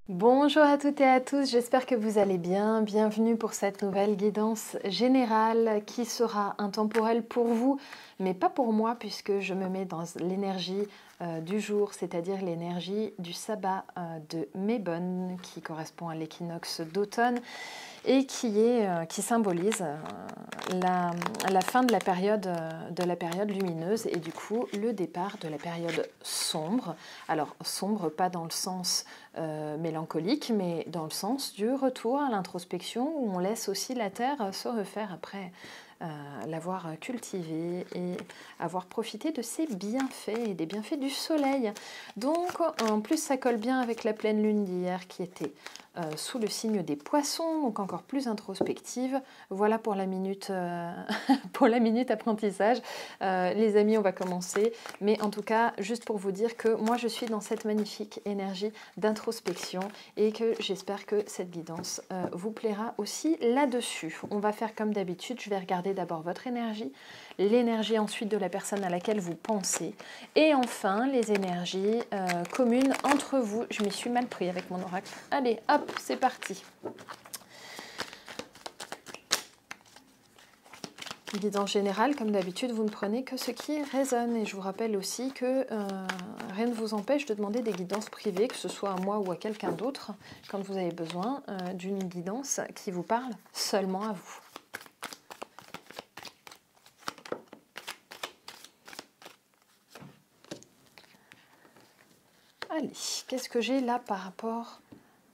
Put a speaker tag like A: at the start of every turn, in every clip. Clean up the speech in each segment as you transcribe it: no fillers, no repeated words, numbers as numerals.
A: Bonjour à toutes et à tous, j'espère que vous allez bien. Bienvenue pour cette nouvelle guidance générale qui sera intemporelle pour vous, mais pas pour moi puisque je me mets dans l'énergie du jour, c'est-à-dire l'énergie du sabbat de Mébon qui correspond à l'équinoxe d'automne et qui symbolise la fin de la période lumineuse et du coup le départ de la période sombre. Alors sombre pas dans le sens mélancolique, mais dans le sens du retour à l'introspection où on laisse aussi la terre se refaire après l'avoir cultivée et avoir profité de ses bienfaits et des bienfaits du soleil. Donc en plus ça colle bien avec la pleine lune d'hier qui était sous le signe des poissons, donc encore plus introspective. Voilà pour la minute, pour la minute apprentissage. Les amis, on va commencer. Mais en tout cas, juste pour vous dire que moi, je suis dans cette magnifique énergie d'introspection et que j'espère que cette guidance vous plaira aussi là-dessus. On va faire comme d'habitude. Je vais regarder d'abord votre énergie, l'énergie ensuite de la personne à laquelle vous pensez et enfin les énergies communes entre vous. Je m'y suis mal pris avec mon oracle. Allez, hop, c'est parti. Guidance générale, comme d'habitude, vous ne prenez que ce qui résonne. Et je vous rappelle aussi que rien ne vous empêche de demander des guidances privées, que ce soit à moi ou à quelqu'un d'autre, quand vous avez besoin d'une guidance qui vous parle seulement à vous. Allez, qu'est-ce que j'ai là par rapport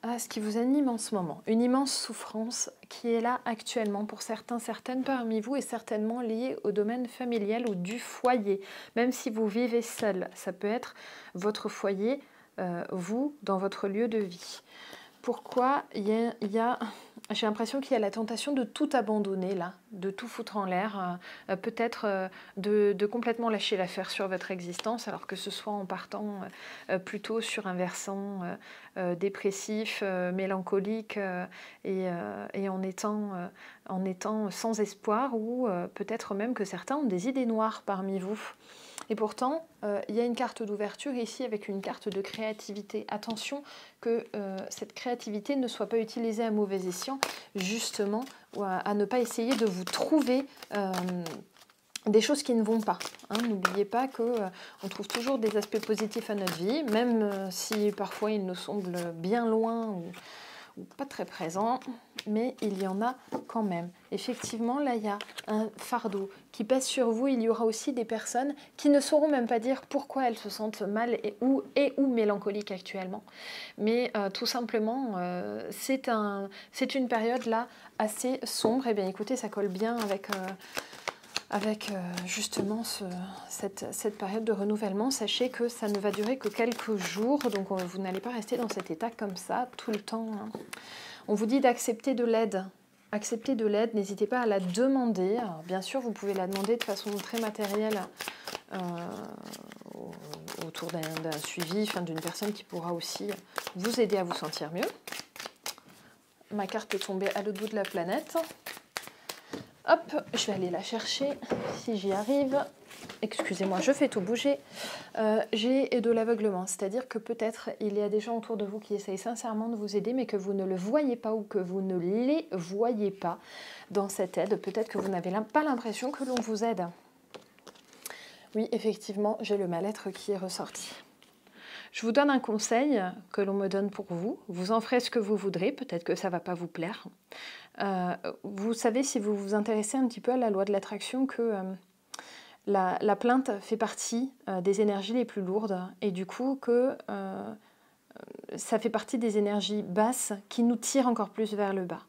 A: à ce qui vous anime en ce moment? Une immense souffrance qui est là actuellement pour certains, certaines parmi vous et certainement liée au domaine familial ou du foyer. Même si vous vivez seul, ça peut être votre foyer, vous, dans votre lieu de vie. Pourquoi j'ai l'impression qu'il y a la tentation de tout abandonner là, de tout foutre en l'air, peut-être de complètement lâcher l'affaire sur votre existence, alors que ce soit en partant plutôt sur un versant dépressif, mélancolique et en étant sans espoir, ou peut-être même que certains ont des idées noires parmi vous. Et pourtant, il y a une carte d'ouverture ici avec une carte de créativité. Attention que cette créativité ne soit pas utilisée à mauvais escient, justement, ou à ne pas essayer de vous trouver des choses qui ne vont pas. Hein. N'oubliez pas qu'on trouve toujours des aspects positifs à notre vie, même si parfois ils nous semblent bien loin ou pas très présent, mais il y en a quand même. Effectivement, là, il y a un fardeau qui pèse sur vous. Il y aura aussi des personnes qui ne sauront même pas dire pourquoi elles se sentent mal ou mélancoliques actuellement. Mais tout simplement, c'est une période là assez sombre. Et bien écoutez, ça colle bien avec justement cette période de renouvellement. Sachez que ça ne va durer que quelques jours, donc vous n'allez pas rester dans cet état comme ça tout le temps. Hein. On vous dit d'accepter de l'aide. Accepter de l'aide, n'hésitez pas à la demander. Alors, bien sûr, vous pouvez la demander de façon très matérielle autour d'un suivi, d'une personne qui pourra aussi vous aider à vous sentir mieux. Ma carte est tombée à l'autre bout de la planète. Hop, je vais aller la chercher, si j'y arrive. Excusez-moi, je fais tout bouger. J'ai de l'aveuglement, c'est-à-dire que peut-être il y a des gens autour de vous qui essayent sincèrement de vous aider, mais que vous ne le voyez pas ou que vous ne les voyez pas dans cette aide. Peut-être que vous n'avez pas l'impression que l'on vous aide. Oui, effectivement, j'ai le mal-être qui est ressorti. Je vous donne un conseil que l'on me donne pour vous. Vous en ferez ce que vous voudrez, peut-être que ça ne va pas vous plaire. Vous savez, si vous vous intéressez un petit peu à la loi de l'attraction, que la plainte fait partie des énergies les plus lourdes et du coup que ça fait partie des énergies basses qui nous tirent encore plus vers le bas.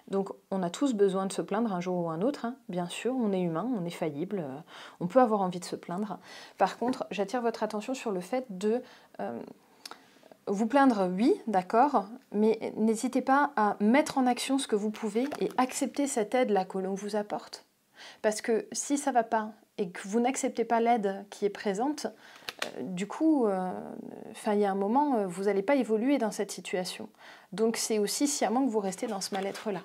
A: Donc on a tous besoin de se plaindre un jour ou un autre, hein. Bien sûr, on est humain, on est faillible, on peut avoir envie de se plaindre. Par contre, j'attire votre attention sur le fait de vous plaindre, oui, d'accord, mais n'hésitez pas à mettre en action ce que vous pouvez et accepter cette aide-là que l'on vous apporte. Parce que si ça ne va pas et que vous n'acceptez pas l'aide qui est présente, du coup, il y a un moment, vous n'allez pas évoluer dans cette situation. Donc c'est aussi sciemment que vous restez dans ce mal-être-là.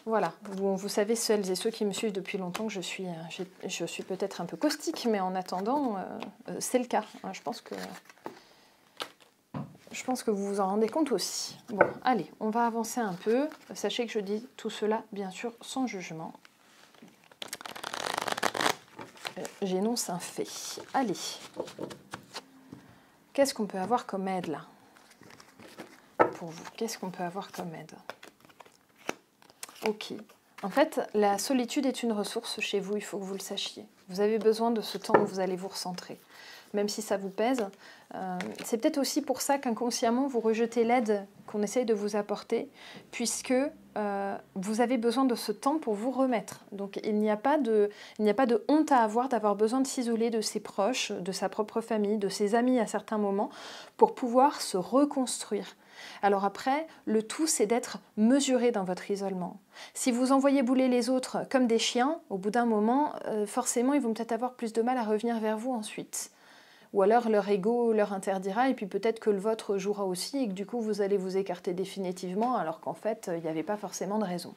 A: Voilà, vous savez, celles et ceux qui me suivent depuis longtemps, que je suis peut-être un peu caustique, mais en attendant, c'est le cas. Je pense Je pense que vous vous en rendez compte aussi. Bon, allez, on va avancer un peu. Sachez que je dis tout cela, bien sûr, sans jugement. J'énonce un fait. Allez. Qu'est-ce qu'on peut avoir comme aide, là, pour vous? Qu'est-ce qu'on peut avoir comme aide? Ok. En fait, la solitude est une ressource chez vous, il faut que vous le sachiez. Vous avez besoin de ce temps où vous allez vous recentrer. Même si ça vous pèse, c'est peut-être aussi pour ça qu'inconsciemment, vous rejetez l'aide qu'on essaye de vous apporter, puisque vous avez besoin de ce temps pour vous remettre. Donc, il n'y a pas de honte à avoir d'avoir besoin de s'isoler de ses proches, de sa propre famille, de ses amis à certains moments, pour pouvoir se reconstruire. Alors après, le tout, c'est d'être mesuré dans votre isolement. Si vous envoyez bouler les autres comme des chiens, au bout d'un moment, forcément, ils vont peut-être avoir plus de mal à revenir vers vous ensuite. Ou alors leur ego leur interdira et puis peut-être que le vôtre jouera aussi et que du coup, vous allez vous écarter définitivement alors qu'en fait, il n'y avait pas forcément de raison.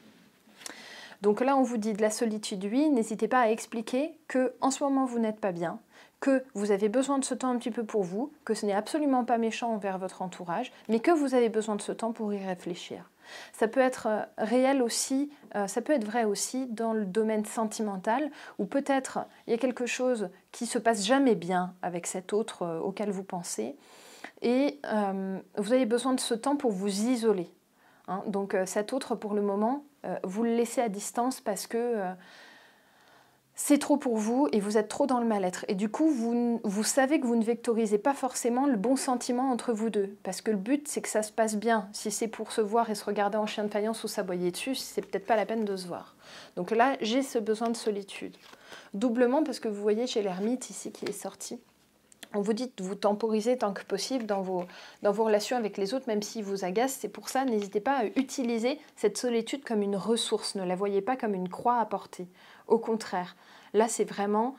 A: Donc là, on vous dit de la solitude, oui, n'hésitez pas à expliquer que en ce moment, vous n'êtes pas bien, que vous avez besoin de ce temps un petit peu pour vous, que ce n'est absolument pas méchant envers votre entourage, mais que vous avez besoin de ce temps pour y réfléchir. Ça peut être réel aussi, ça peut être vrai aussi dans le domaine sentimental, où peut-être il y a quelque chose qui se passe jamais bien avec cet autre auquel vous pensez, et vous avez besoin de ce temps pour vous isoler. Hein. Donc cet autre, pour le moment, vous le laissez à distance parce que c'est trop pour vous et vous êtes trop dans le mal-être. Et du coup, vous savez que vous ne vectorisez pas forcément le bon sentiment entre vous deux. Parce que le but, c'est que ça se passe bien. Si c'est pour se voir et se regarder en chien de faïence ou s'aboyer dessus, c'est peut-être pas la peine de se voir. Donc là, j'ai ce besoin de solitude. Doublement parce que vous voyez chez l'ermite ici qui est sorti. On vous dit de vous temporiser tant que possible dans vos relations avec les autres, même s'ils vous agacent. C'est pour ça, n'hésitez pas à utiliser cette solitude comme une ressource. Ne la voyez pas comme une croix à porter. Au contraire, là, c'est vraiment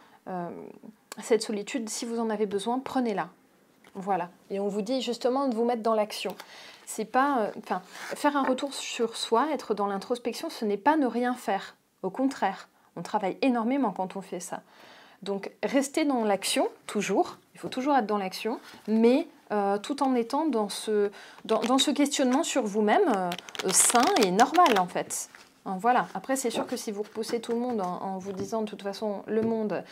A: cette solitude. Si vous en avez besoin, prenez-la. Voilà. Et on vous dit justement de vous mettre dans l'action. C'est pas, faire un retour sur soi, être dans l'introspection, ce n'est pas ne rien faire. Au contraire, on travaille énormément quand on fait ça. Donc, restez dans l'action, toujours. Il faut toujours être dans l'action, mais tout en étant dans ce questionnement sur vous-même, sain et normal, en fait. Hein, voilà. Après, c'est sûr que si vous repoussez tout le monde en vous disant, de toute façon, le monde,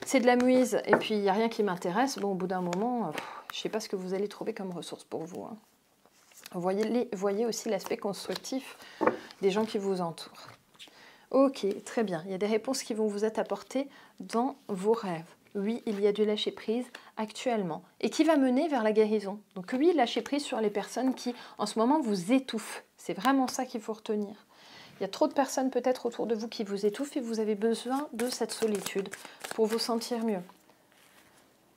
A: c'est de la muise, et puis il n'y a rien qui m'intéresse, bon, au bout d'un moment, je ne sais pas ce que vous allez trouver comme ressource pour vous. Hein. Voyez aussi l'aspect constructif des gens qui vous entourent. Ok, très bien. Il y a des réponses qui vont vous être apportées dans vos rêves. Oui, il y a du lâcher-prise actuellement et qui va mener vers la guérison. Donc oui, lâcher-prise sur les personnes qui, en ce moment, vous étouffent. C'est vraiment ça qu'il faut retenir. Il y a trop de personnes peut-être autour de vous qui vous étouffent et vous avez besoin de cette solitude pour vous sentir mieux.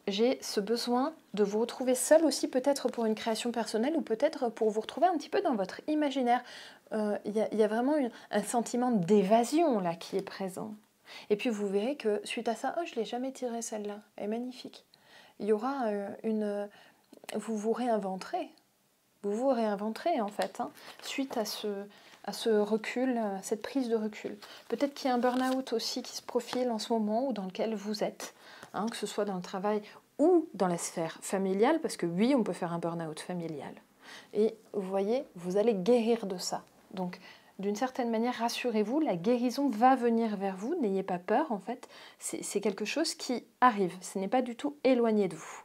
A: J'ai ce besoin de vous retrouver seul aussi, peut-être pour une création personnelle ou peut-être pour vous retrouver un petit peu dans votre imaginaire. Il y a vraiment un sentiment d'évasion là qui est présent. Et puis vous verrez que suite à ça, oh, je ne l'ai jamais tirée celle-là, elle est magnifique. Il y aura vous vous réinventerez. Vous vous réinventerez en fait, hein, suite à ce recul, cette prise de recul. Peut-être qu'il y a un burn-out aussi qui se profile en ce moment ou dans lequel vous êtes. Hein, que ce soit dans le travail ou dans la sphère familiale, parce que oui, on peut faire un burn-out familial. Et vous voyez, vous allez guérir de ça. Donc, d'une certaine manière, rassurez-vous, la guérison va venir vers vous, n'ayez pas peur, en fait. C'est quelque chose qui arrive, ce n'est pas du tout éloigné de vous.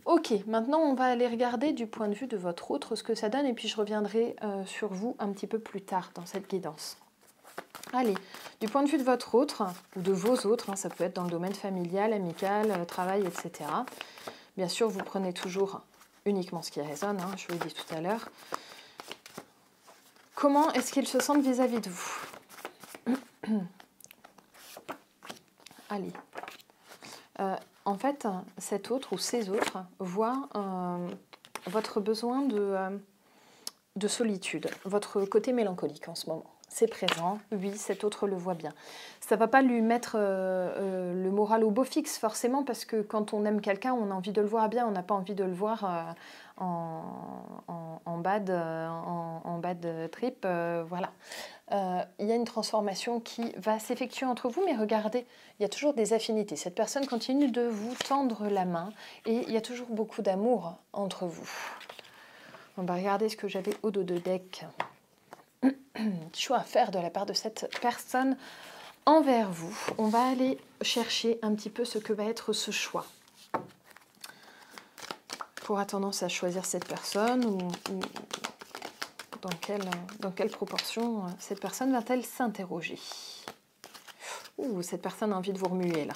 A: Ok, maintenant on va aller regarder du point de vue de votre autre ce que ça donne, et puis je reviendrai sur vous un petit peu plus tard dans cette guidance. Allez, du point de vue de votre autre, ou de vos autres, hein, ça peut être dans le domaine familial, amical, travail, etc. Bien sûr, vous prenez toujours uniquement ce qui résonne, hein, je vous l'ai dit tout à l'heure. Comment est-ce qu'ils se sentent vis-à-vis de vous? Allez. En fait, cet autre ou ces autres voient votre besoin de solitude, votre côté mélancolique en ce moment. c'est présent, oui, cet autre le voit bien. Ça ne va pas lui mettre le moral au beau fixe forcément, parce que quand on aime quelqu'un, on a envie de le voir bien, on n'a pas envie de le voir en bad trip, voilà. Il y a une transformation qui va s'effectuer entre vous, mais regardez, il y a toujours des affinités. Cette personne continue de vous tendre la main et il y a toujours beaucoup d'amour entre vous. On va regarder ce que j'avais au dos de deck. Choix à faire de la part de cette personne envers vous. On va aller chercher un petit peu ce que va être ce choix. Qu'aura tendance à choisir cette personne ou dans quelle proportion cette personne va-t-elle s'interroger? Ouh, cette personne a envie de vous remuer là.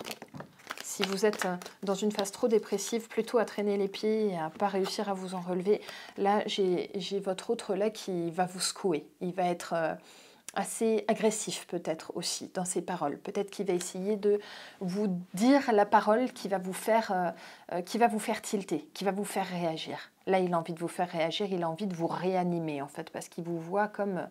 A: Si vous êtes dans une phase trop dépressive, plutôt à traîner les pieds et à ne pas réussir à vous en relever, là j'ai votre autre là qui va vous secouer. Il va être assez agressif peut-être aussi dans ses paroles. Peut-être qu'il va essayer de vous dire la parole qui va vous faire tilter, qui va vous faire réagir. Là, il a envie de vous faire réagir, il a envie de vous réanimer en fait, parce qu'il vous voit comme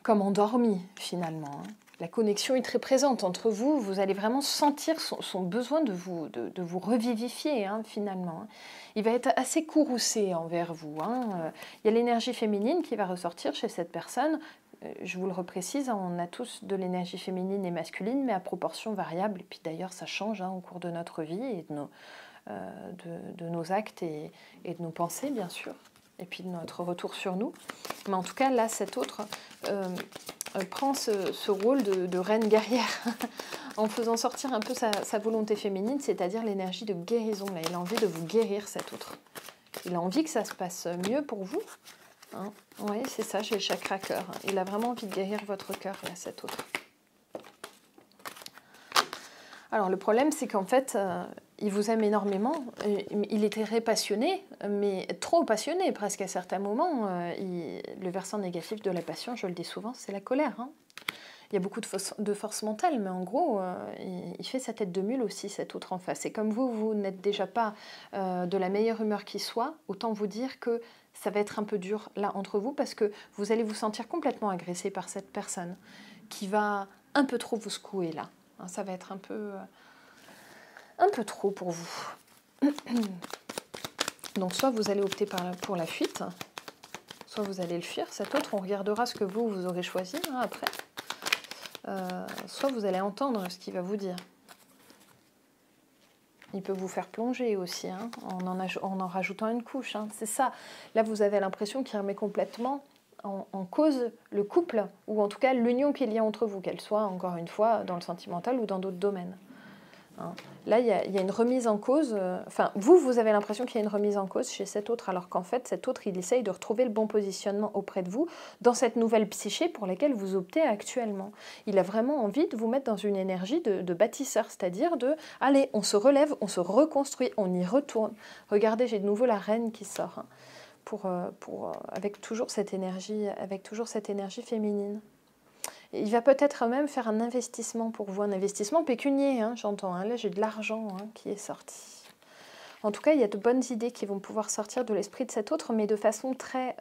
A: endormi finalement. La connexion est très présente entre vous, vous allez vraiment sentir son besoin de vous revivifier finalement. Il va être assez courroucé envers vous. Il y a l'énergie féminine qui va ressortir chez cette personne. Je vous le reprécise, on a tous de l'énergie féminine et masculine, mais à proportion variable. Et puis d'ailleurs, ça change au cours de notre vie et de nos actes et de nos pensées, bien sûr. Et puis de notre retour sur nous. Mais en tout cas, là, cet autre prend ce rôle de reine guerrière en faisant sortir un peu sa volonté féminine, c'est-à-dire l'énergie de guérison. Là, il a envie de vous guérir, cet autre. Il a envie que ça se passe mieux pour vous. Oui, c'est ça, j'ai le chakra cœur. Il a vraiment envie de guérir votre cœur, là, cet autre. Alors, le problème, c'est qu'en fait, il vous aime énormément. Il est très passionné, mais trop passionné, presque à certains moments. Le versant négatif de la passion, je le dis souvent, c'est la colère. Il y a beaucoup de force mentale, mais en gros, il fait sa tête de mule aussi, cet autre en face. Et comme vous n'êtes déjà pas de la meilleure humeur qui soit, autant vous dire que ça va être un peu dur là entre vous, parce que vous allez vous sentir complètement agressé par cette personne qui va un peu trop vous secouer là. Ça va être un peu trop pour vous. Donc soit vous allez opter pour la fuite, soit vous allez le fuir. Cet autre, on regardera ce que vous aurez choisi après. Soit vous allez entendre ce qu'il va vous dire. Il peut vous faire plonger aussi, en en rajoutant une couche. C'est ça. Là, vous avez l'impression qu'il remet complètement en cause le couple, ou en tout cas l'union qu'il y a entre vous, qu'elle soit, encore une fois, dans le sentimental ou dans d'autres domaines. Là, il y a une remise en cause. Vous avez l'impression qu'il y a une remise en cause chez cet autre, alors qu'en fait, cet autre, il essaye de retrouver le bon positionnement auprès de vous dans cette nouvelle psyché pour laquelle vous optez actuellement. Il a vraiment envie de vous mettre dans une énergie de bâtisseur, c'est-à-dire de « allez, on se relève, on se reconstruit, on y retourne ». Regardez, j'ai de nouveau la reine qui sort, avec toujours cette énergie féminine. Il va peut-être même faire un investissement pour vous, un investissement pécunier, j'entends. Là, j'ai de l'argent qui est sorti. En tout cas, il y a de bonnes idées qui vont pouvoir sortir de l'esprit de cet autre, mais de façon très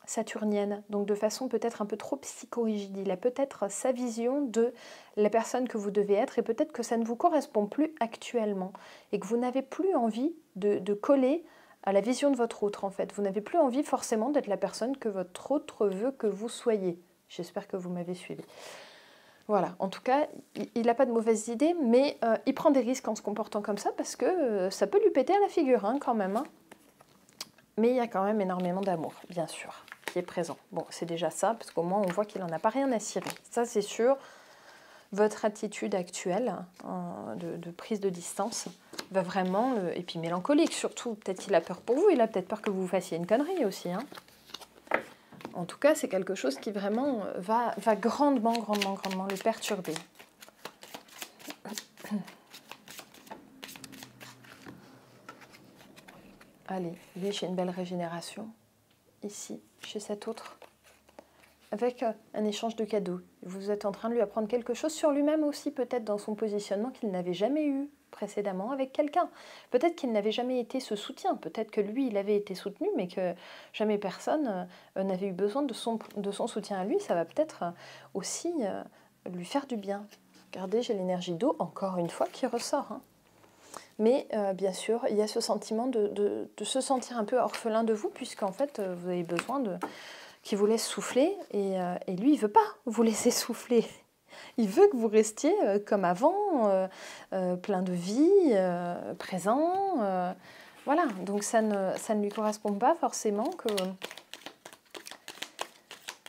A: saturnienne, donc de façon peut-être un peu trop psychorigide. Il a peut-être sa vision de la personne que vous devez être, et peut-être que ça ne vous correspond plus actuellement, et que vous n'avez plus envie de coller à la vision de votre autre, en fait. Vous n'avez plus envie forcément d'être la personne que votre autre veut que vous soyez. J'espère que vous m'avez suivi. Voilà, en tout cas, il n'a pas de mauvaises idées, mais il prend des risques en se comportant comme ça, parce que ça peut lui péter à la figure quand même. Mais il y a quand même énormément d'amour, bien sûr, qui est présent. Bon, c'est déjà ça, parce qu'au moins on voit qu'il n'en a pas rien à cirer. Ça, c'est sûr. Votre attitude actuelle de prise de distance va vraiment... Et puis mélancolique surtout. Peut-être qu'il a peur pour vous, il a peut-être peur que vous fassiez une connerie aussi. En tout cas, c'est quelque chose qui vraiment va grandement le perturber. Allez, lui, j'ai une belle régénération. Ici, chez cet autre. Avec un échange de cadeaux. Vous êtes en train de lui apprendre quelque chose sur lui-même aussi, peut-être dans son positionnement qu'il n'avait jamais eu précédemment avec quelqu'un. Peut-être qu'il n'avait jamais été ce soutien, peut-être que lui, il avait été soutenu, mais que jamais personne n'avait eu besoin de son soutien à lui. Ça va peut-être aussi lui faire du bien. Regardez, j'ai l'énergie d'eau, encore une fois, qui ressort. Hein. Mais bien sûr, il y a ce sentiment de se sentir un peu orphelin de vous, puisqu'en fait, vous avez besoin qu'il vous laisse souffler, et lui, il ne veut pas vous laisser souffler. Il veut que vous restiez comme avant, plein de vie, présent. Voilà, donc ça ne lui correspond pas forcément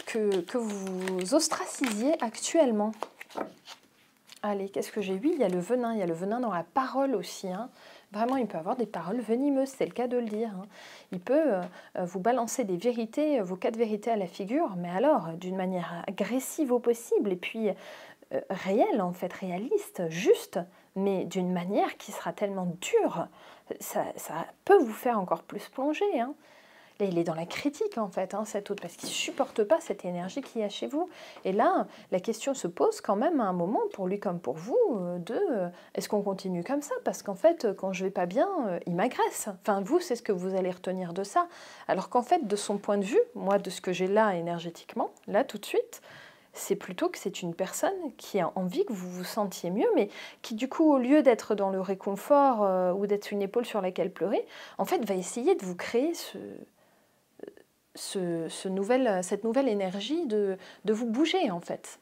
A: que vous ostracisiez actuellement. Allez, qu'est-ce que j'ai? Oui, il y a le venin dans la parole aussi. Hein. Vraiment, il peut avoir des paroles venimeuses, c'est le cas de le dire. Hein. Il peut vous balancer des vérités, vos 4 vérités à la figure, mais alors d'une manière agressive au possible, et puis réelle en fait, réaliste, juste, mais d'une manière qui sera tellement dure, ça peut vous faire encore plus plonger. Hein. Là, il est dans la critique en fait, hein, cet autre, parce qu'il ne supporte pas cette énergie qu'il y a chez vous. Et là, la question se pose quand même à un moment, pour lui comme pour vous, est-ce qu'on continue comme ça? Parce qu'en fait, quand je vais pas bien, il m'agresse. Enfin, vous, c'est ce que vous allez retenir de ça. Alors qu'en fait, de son point de vue, moi, de ce que j'ai là énergétiquement, là tout de suite, c'est plutôt que c'est une personne qui a envie que vous vous sentiez mieux, mais qui du coup, au lieu d'être dans le réconfort ou d'être une épaule sur laquelle pleurer, en fait, va essayer de vous créer cette nouvelle énergie de vous bouger en fait.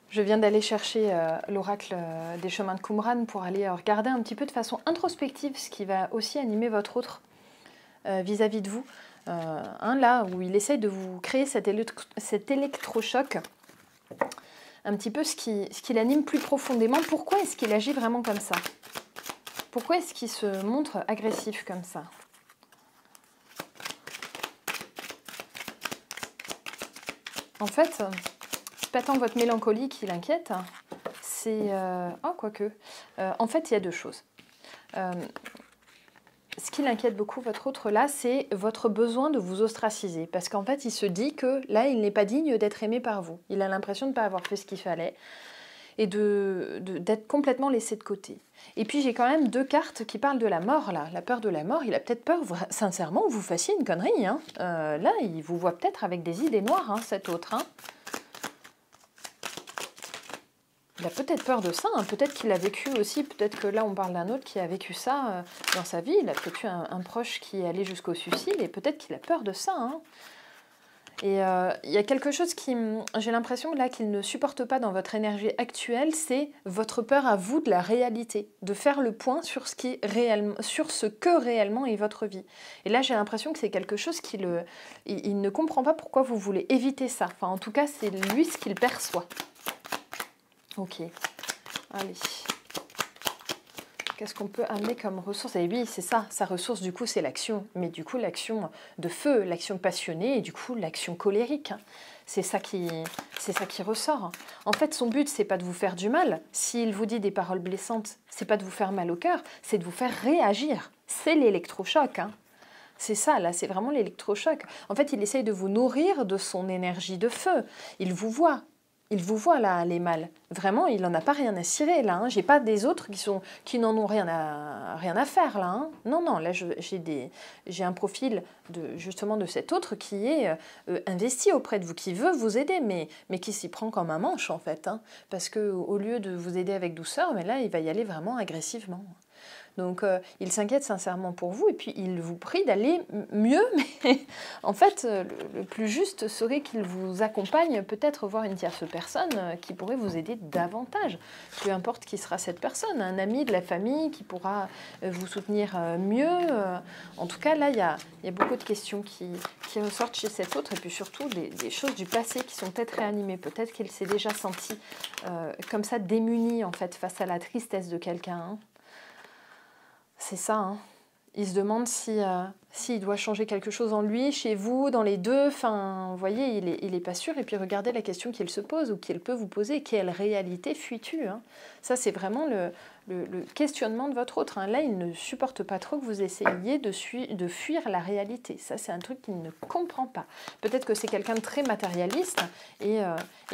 A: Je viens d'aller chercher l'oracle des chemins de Qumran pour aller regarder un petit peu de façon introspective ce qui va aussi animer votre autre vis-à-vis de vous. Là où il essaye de vous créer cet électrochoc, un petit peu ce qui l'anime plus profondément. Pourquoi est-ce qu'il agit vraiment comme ça? Pourquoi est-ce qu'il se montre agressif comme ça? En fait, c'est pas tant votre mélancolie qui l'inquiète, c'est... quoique. En fait, il y a 2 choses. Ce qui l'inquiète beaucoup, votre autre là, c'est votre besoin de vous ostraciser. Parce qu'en fait, il se dit que là, il n'est pas digne d'être aimé par vous. Il a l'impression de ne pas avoir fait ce qu'il fallait et d'être complètement laissé de côté. Et puis, j'ai quand même 2 cartes qui parlent de la mort, là. La peur de la mort, il a peut-être peur, sincèrement, que vous fassiez une connerie. Hein. Là, il vous voit peut-être avec des idées noires, hein, cet autre. Hein. Il a peut-être peur de ça, hein. Peut-être qu'il a vécu aussi, peut-être que là, on parle d'un autre qui a vécu ça dans sa vie. Il a peut-être eu un proche qui est allé jusqu'au suicide, et peut-être qu'il a peur de ça. Hein. Et il y a quelque chose qui, j'ai l'impression là qu'il ne supporte pas dans votre énergie actuelle, c'est votre peur à vous de la réalité, de faire le point sur ce que réellement est votre vie. Et là, j'ai l'impression que c'est quelque chose il ne comprend pas pourquoi vous voulez éviter ça. Enfin, en tout cas, c'est lui ce qu'il perçoit. Ok, allez. Qu'est-ce qu'on peut amener comme ressource? Et oui, c'est ça, sa ressource du coup c'est l'action, mais du coup l'action de feu, l'action passionnée et du coup l'action colérique. C'est ça qui ressort. En fait, son but c'est pas de vous faire du mal. S'il vous dit des paroles blessantes, c'est pas de vous faire mal au cœur, c'est de vous faire réagir. C'est l'électrochoc. Hein. C'est ça, là, c'est vraiment l'électrochoc. En fait, il essaye de vous nourrir de son énergie de feu. Il vous voit. Il vous voit là, les mâles. Vraiment, il n'en a pas rien à cirer là. Hein. J'ai pas des autres qui n'en ont rien à faire là. Hein. Non, non, là j'ai un profil justement de cet autre qui est investi auprès de vous, qui veut vous aider, mais qui s'y prend comme un manche en fait. Hein. Parce qu'au lieu de vous aider avec douceur, mais là il va y aller vraiment agressivement. Donc il s'inquiète sincèrement pour vous et puis il vous prie d'aller mieux, mais en fait le plus juste serait qu'il vous accompagne, peut-être voir une tierce personne qui pourrait vous aider davantage, peu importe qui sera cette personne, un ami de la famille qui pourra vous soutenir mieux. En tout cas là il y a beaucoup de questions qui ressortent chez cet autre et puis surtout des choses du passé qui sont peut-être réanimées, peut-être qu'il s'est déjà senti comme ça démuni en fait face à la tristesse de quelqu'un. Hein. C'est ça, hein. Il se demande s'il doit changer quelque chose en lui, chez vous, dans les deux. Enfin, vous voyez, il est pas sûr. Et puis regardez la question qu'il se pose ou qu'il peut vous poser. Quelle réalité fuis-tu, hein? Ça, c'est vraiment le questionnement de votre autre. Hein. Là, il ne supporte pas trop que vous essayiez de fuir la réalité. Ça, c'est un truc qu'il ne comprend pas. Peut-être que c'est quelqu'un de très matérialiste et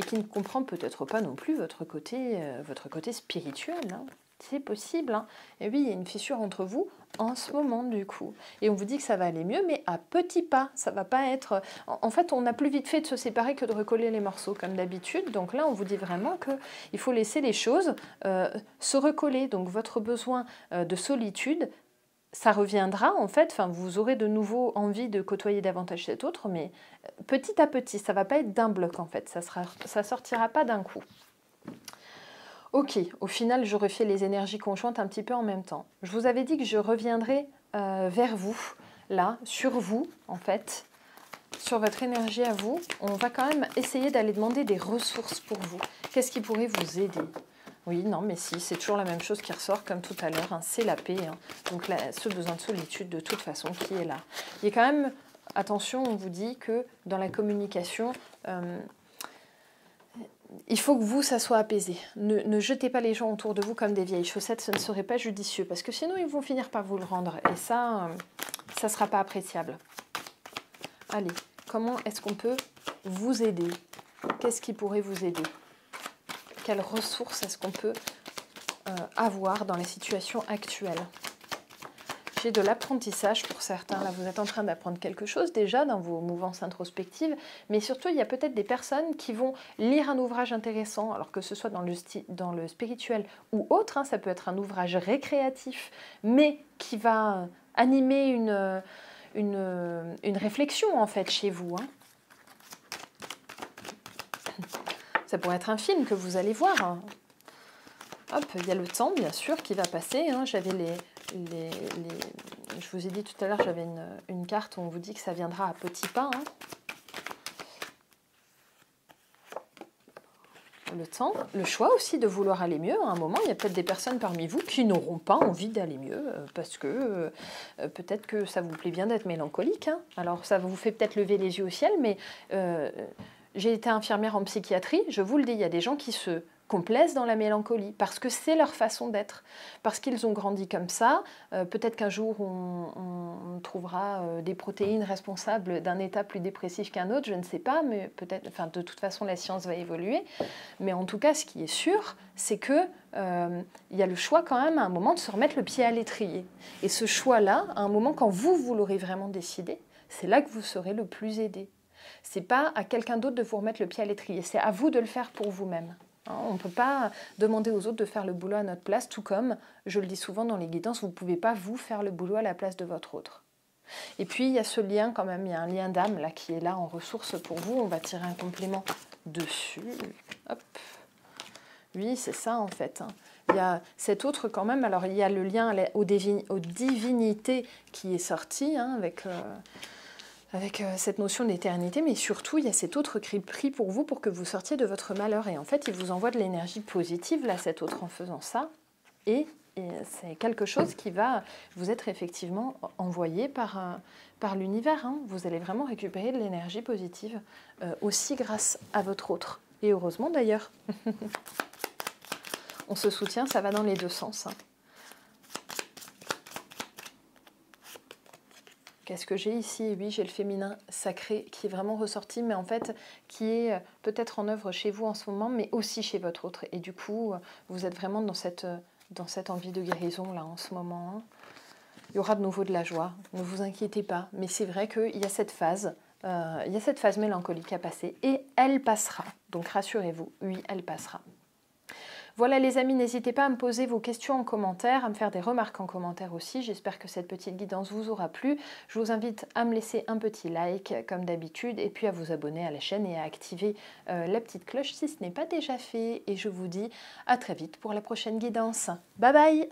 A: qui ne comprend peut-être pas non plus votre côté spirituel, hein. C'est possible, hein. Et oui, il y a une fissure entre vous en ce moment du coup. Et on vous dit que ça va aller mieux, mais à petits pas. Ça va pas être... En fait, on a plus vite fait de se séparer que de recoller les morceaux, comme d'habitude. Donc là, on vous dit vraiment qu'il faut laisser les choses se recoller. Donc votre besoin de solitude, ça reviendra en fait. Enfin, vous aurez de nouveau envie de côtoyer davantage cet autre, mais petit à petit, ça va pas être d'un bloc en fait. Ça sortira pas d'un coup. Ok, au final, j'aurais fait les énergies conjointes un petit peu en même temps. Je vous avais dit que je reviendrai vers vous, là, sur vous, en fait, sur votre énergie à vous. On va quand même essayer d'aller demander des ressources pour vous. Qu'est-ce qui pourrait vous aider? Oui, non, mais si, c'est toujours la même chose qui ressort comme tout à l'heure, hein, c'est la paix. Hein. Donc là, ce besoin de solitude, de toute façon, qui est là. Il y a quand même, attention, on vous dit que dans la communication... il faut que vous, ça soit apaisé. Ne jetez pas les gens autour de vous comme des vieilles chaussettes, ce ne serait pas judicieux, parce que sinon, ils vont finir par vous le rendre, et ça ne sera pas appréciable. Allez, comment est-ce qu'on peut vous aider? Qu'est-ce qui pourrait vous aider? Quelles ressources est-ce qu'on peut avoir dans la situation actuelle? J'ai de l'apprentissage pour certains. Là, vous êtes en train d'apprendre quelque chose déjà dans vos mouvances introspectives, mais surtout, il y a peut-être des personnes qui vont lire un ouvrage intéressant, alors que ce soit dans le spirituel ou autre, hein, ça peut être un ouvrage récréatif, mais qui va animer une réflexion, en fait, chez vous. Hein. Ça pourrait être un film que vous allez voir. Hein. Hop, il y a le temps, bien sûr, qui va passer. Hein. J'avais je vous ai dit tout à l'heure, j'avais une carte où on vous dit que ça viendra à petits pas. Hein. Le temps, le choix aussi de vouloir aller mieux. À un moment, il y a peut-être des personnes parmi vous qui n'auront pas envie d'aller mieux parce que peut-être que ça vous plaît bien d'être mélancolique. Hein. Alors, ça vous fait peut-être lever les yeux au ciel, mais j'ai été infirmière en psychiatrie. Je vous le dis, il y a des gens qui se complaisent dans la mélancolie, parce que c'est leur façon d'être, parce qu'ils ont grandi comme ça. Peut-être qu'un jour, on trouvera des protéines responsables d'un état plus dépressif qu'un autre, je ne sais pas, mais peut-être, enfin, de toute façon, la science va évoluer. Mais en tout cas, ce qui est sûr, c'est que il y a le choix quand même, à un moment, de se remettre le pied à l'étrier. Et ce choix-là, à un moment, quand vous l'aurez vraiment décidé, c'est là que vous serez le plus aidé. C'est pas à quelqu'un d'autre de vous remettre le pied à l'étrier, c'est à vous de le faire pour vous-même. On ne peut pas demander aux autres de faire le boulot à notre place, tout comme, je le dis souvent dans les guidances, vous ne pouvez pas vous faire le boulot à la place de votre autre. Et puis il y a ce lien quand même, il y a un lien d'âme là qui est là en ressources pour vous, on va tirer un complément dessus. Hop. Oui, c'est ça en fait. Hein. Il y a cet autre quand même, alors il y a le lien aux divinités qui est sorti hein, avec cette notion d'éternité, mais surtout, il y a cet autre qui prie pour vous pour que vous sortiez de votre malheur. Et en fait, il vous envoie de l'énergie positive, là, cet autre, en faisant ça. Et c'est quelque chose qui va vous être effectivement envoyé par l'univers. Hein. Vous allez vraiment récupérer de l'énergie positive, aussi grâce à votre autre. Et heureusement, d'ailleurs. On se soutient, ça va dans les deux sens. Hein. Qu'est-ce que j'ai ici? Oui, j'ai le féminin sacré qui est vraiment ressorti, mais en fait, qui est peut-être en œuvre chez vous en ce moment, mais aussi chez votre autre. Et du coup, vous êtes vraiment dans cette envie de guérison, là, en ce moment. Hein. Il y aura de nouveau de la joie, ne vous inquiétez pas. Mais c'est vrai qu'il y a cette phase, mélancolique à passer, et elle passera. Donc rassurez-vous, oui, elle passera. Voilà les amis, n'hésitez pas à me poser vos questions en commentaire, à me faire des remarques en commentaire aussi. J'espère que cette petite guidance vous aura plu. Je vous invite à me laisser un petit like comme d'habitude et puis à vous abonner à la chaîne et à activer la petite cloche si ce n'est pas déjà fait. Et je vous dis à très vite pour la prochaine guidance. Bye bye!